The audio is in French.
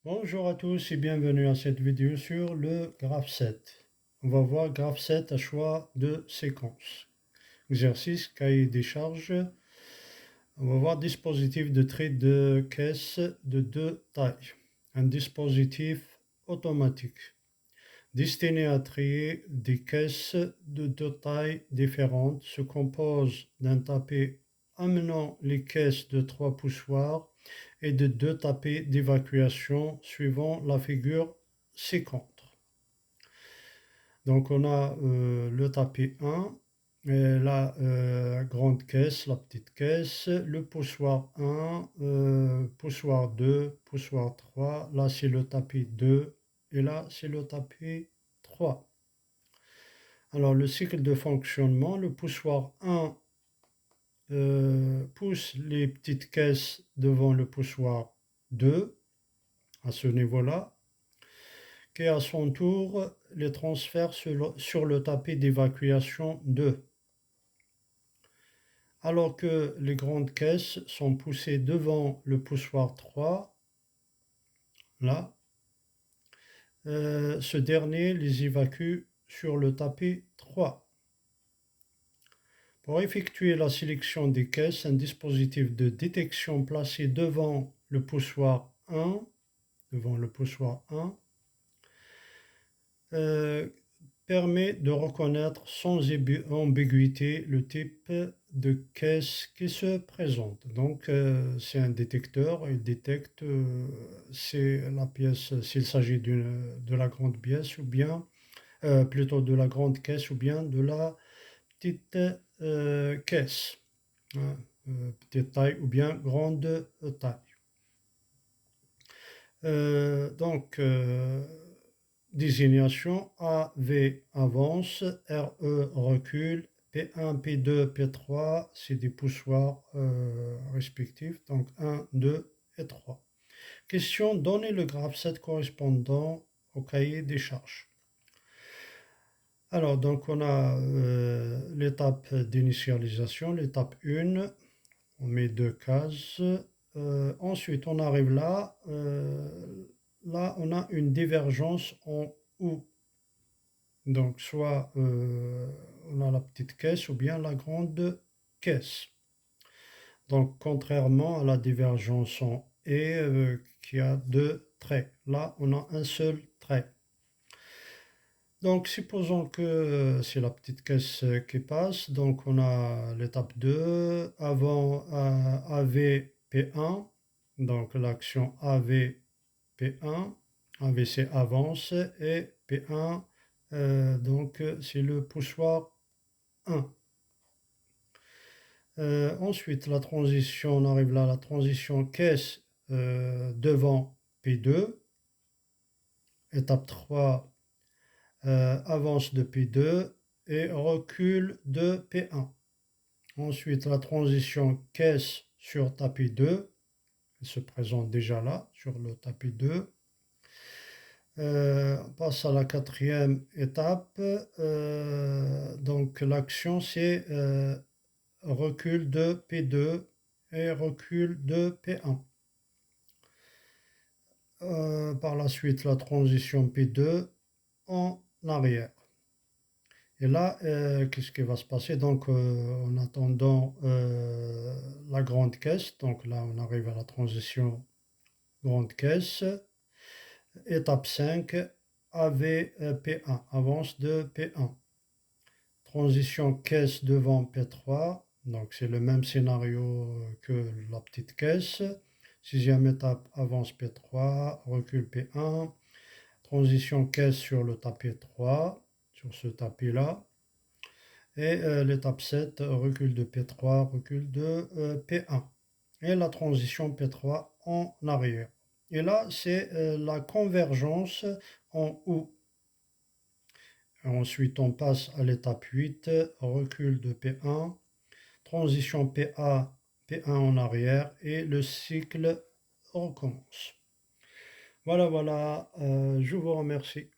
Bonjour à tous et bienvenue à cette vidéo sur le graphe 7. On va voir graphe 7 à choix de séquence. Exercice, cahier des charges. On va voir dispositif de tri de caisse de deux tailles. Un dispositif automatique destiné à trier des caisses de deux tailles différentes se compose d'un tapis amenant les caisses de trois poussoirs et de deux tapis d'évacuation suivant la figure ci-contre. Donc on a le tapis 1, et la grande caisse, la petite caisse, le poussoir 1, poussoir 2, poussoir 3, là c'est le tapis 2 et là c'est le tapis 3. Alors le cycle de fonctionnement, le poussoir 1 pousse les petites caisses devant le poussoir 2 à ce niveau-là, qui à son tour les transfère sur le tapis d'évacuation 2. Alors que les grandes caisses sont poussées devant le poussoir 3, là, ce dernier les évacue sur le tapis 3. Pour effectuer la sélection des caisses, un dispositif de détection placé devant le poussoir 1, permet de reconnaître sans ambiguïté le type de caisse qui se présente. Donc c'est un détecteur, il détecte c'est la pièce, s'il s'agit de la grande pièce ou bien plutôt de la grande caisse ou bien de la petite caisse, hein, petite taille ou bien grande taille. Donc désignation AV avance, RE recule, P1, P2, P3, c'est des poussoirs respectifs, donc 1, 2 et 3. Question, donnez le graphe 7 correspondant au cahier des charges. Alors, donc on a l'étape d'initialisation, l'étape 1, on met deux cases. Ensuite, on arrive là. Là, on a une divergence en U. Donc, soit on a la petite caisse ou bien la grande caisse. Donc, contrairement à la divergence en E qui a deux traits. Là, on a un seul trait. Donc, supposons que c'est la petite caisse qui passe. Donc, on a l'étape 2, avant AVP1. Donc, l'action AVP1, AVC avance et P1, donc c'est le poussoir 1. Ensuite, la transition, on arrive là, la transition caisse devant P2. Étape 3, avance de P2 et recul de P1. Ensuite, la transition caisse sur tapis 2, elle se présente déjà là, sur le tapis 2. On passe à la quatrième étape. Donc, l'action, c'est recul de P2 et recul de P1. Par la suite, la transition P2 en arrière. Et là, qu'est-ce qui va se passer? Donc, en attendant la grande caisse, donc là, on arrive à la transition grande caisse. Étape 5, AVP1, avance de P1. Transition caisse devant P3, donc c'est le même scénario que la petite caisse. Sixième étape, avance P3, recul P1. Transition caisse sur le tapis 3, sur ce tapis-là. Et l'étape 7, recul de P3, recul de P1. Et la transition P3 en arrière. Et là, c'est la convergence en U. Ensuite, on passe à l'étape 8, recul de P1, transition PA, P1 en arrière et le cycle recommence. Voilà, je vous remercie.